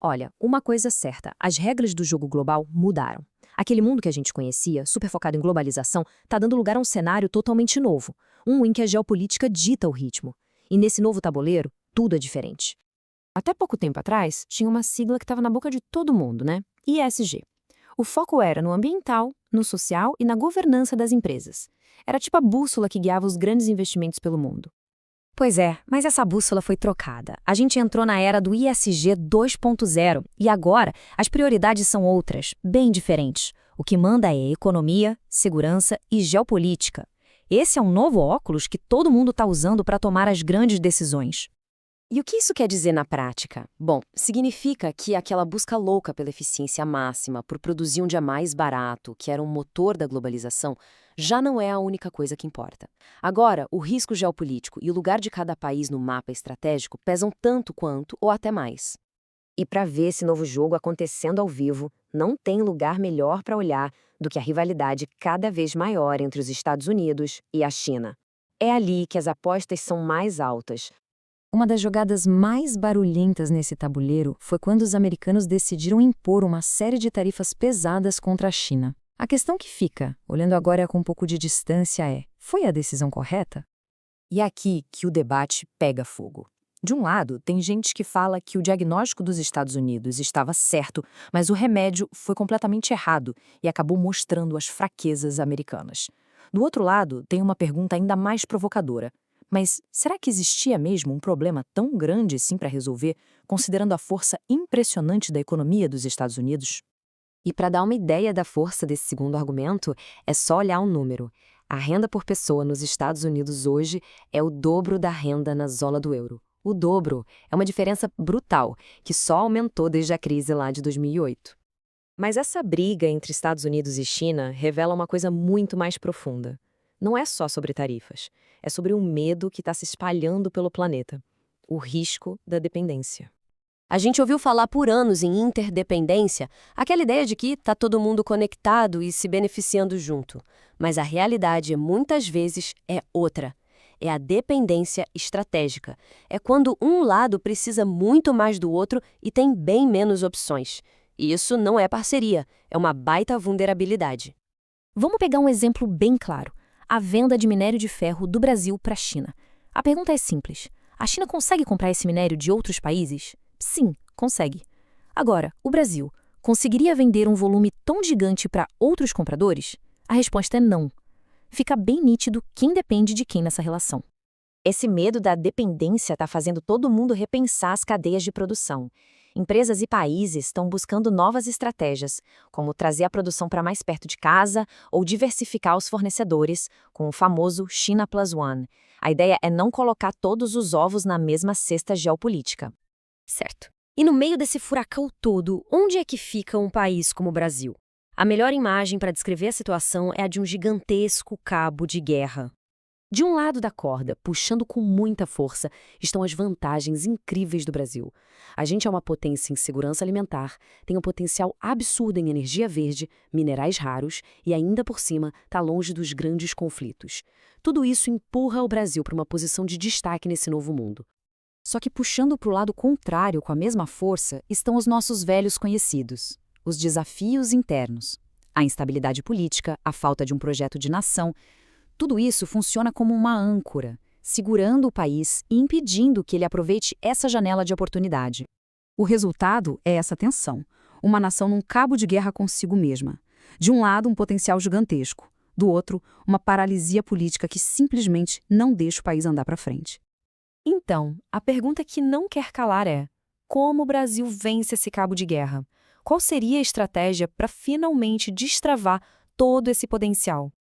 Olha, uma coisa certa, as regras do jogo global mudaram. Aquele mundo que a gente conhecia, super focado em globalização, está dando lugar a um cenário totalmente novo, um em que a geopolítica dita o ritmo. E nesse novo tabuleiro, tudo é diferente. Até pouco tempo atrás, tinha uma sigla que estava na boca de todo mundo, né? ISG. O foco era no ambiental, no social e na governança das empresas. Era tipo a bússola que guiava os grandes investimentos pelo mundo. Pois é, mas essa bússola foi trocada. A gente entrou na era do ISG 2.0 e agora as prioridades são outras, bem diferentes. O que manda é economia, segurança e geopolítica. Esse é um novo óculos que todo mundo está usando para tomar as grandes decisões. E o que isso quer dizer na prática? Bom, significa que aquela busca louca pela eficiência máxima, por produzir um dia mais barato, que era um motor da globalização, já não é a única coisa que importa. Agora, o risco geopolítico e o lugar de cada país no mapa estratégico pesam tanto quanto ou até mais. E para ver esse novo jogo acontecendo ao vivo, não tem lugar melhor para olhar do que a rivalidade cada vez maior entre os Estados Unidos e a China. É ali que as apostas são mais altas. Uma das jogadas mais barulhentas nesse tabuleiro foi quando os americanos decidiram impor uma série de tarifas pesadas contra a China. A questão que fica, olhando agora com um pouco de distância, foi a decisão correta? E é aqui que o debate pega fogo. De um lado, tem gente que fala que o diagnóstico dos Estados Unidos estava certo, mas o remédio foi completamente errado e acabou mostrando as fraquezas americanas. Do outro lado, tem uma pergunta ainda mais provocadora. Mas será que existia mesmo um problema tão grande assim para resolver, considerando a força impressionante da economia dos Estados Unidos? E para dar uma ideia da força desse segundo argumento, é só olhar um número. A renda por pessoa nos Estados Unidos hoje é o dobro da renda na zona do euro. O dobro é uma diferença brutal, que só aumentou desde a crise lá de 2008. Mas essa briga entre Estados Unidos e China revela uma coisa muito mais profunda. Não é só sobre tarifas, é sobre um medo que está se espalhando pelo planeta. O risco da dependência. A gente ouviu falar por anos em interdependência, aquela ideia de que está todo mundo conectado e se beneficiando junto. Mas a realidade, muitas vezes, é outra. É a dependência estratégica. É quando um lado precisa muito mais do outro e tem bem menos opções. E isso não é parceria, é uma baita vulnerabilidade. Vamos pegar um exemplo bem claro. A venda de minério de ferro do Brasil para a China. A pergunta é simples. A China consegue comprar esse minério de outros países? Sim, consegue. Agora, o Brasil conseguiria vender um volume tão gigante para outros compradores? A resposta é não. Fica bem nítido quem depende de quem nessa relação. Esse medo da dependência está fazendo todo mundo repensar as cadeias de produção. Empresas e países estão buscando novas estratégias, como trazer a produção para mais perto de casa ou diversificar os fornecedores, com o famoso China Plus One. A ideia é não colocar todos os ovos na mesma cesta geopolítica. Certo. E no meio desse furacão todo, onde é que fica um país como o Brasil? A melhor imagem para descrever a situação é a de um gigantesco cabo de guerra. De um lado da corda, puxando com muita força, estão as vantagens incríveis do Brasil. A gente é uma potência em segurança alimentar, tem um potencial absurdo em energia verde, minerais raros e ainda por cima está longe dos grandes conflitos. Tudo isso empurra o Brasil para uma posição de destaque nesse novo mundo. Só que puxando para o lado contrário com a mesma força estão os nossos velhos conhecidos, os desafios internos. A instabilidade política, a falta de um projeto de nação. Tudo isso funciona como uma âncora, segurando o país e impedindo que ele aproveite essa janela de oportunidade. O resultado é essa tensão, uma nação num cabo de guerra consigo mesma. De um lado, um potencial gigantesco, do outro, uma paralisia política que simplesmente não deixa o país andar para frente. Então, a pergunta que não quer calar é: como o Brasil vence esse cabo de guerra? Qual seria a estratégia para finalmente destravar todo esse potencial?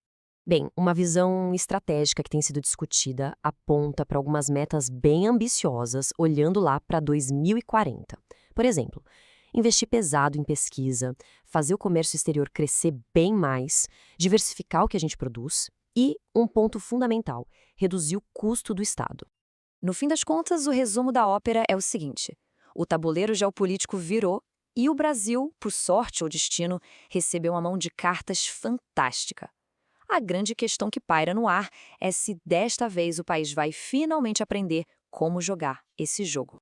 Bem, uma visão estratégica que tem sido discutida aponta para algumas metas bem ambiciosas, olhando lá para 2040. Por exemplo, investir pesado em pesquisa, fazer o comércio exterior crescer bem mais, diversificar o que a gente produz e, um ponto fundamental, reduzir o custo do Estado. No fim das contas, o resumo da ópera é o seguinte: o tabuleiro geopolítico virou e o Brasil, por sorte ou destino, recebeu uma mão de cartas fantástica. A grande questão que paira no ar é se desta vez o país vai finalmente aprender como jogar esse jogo.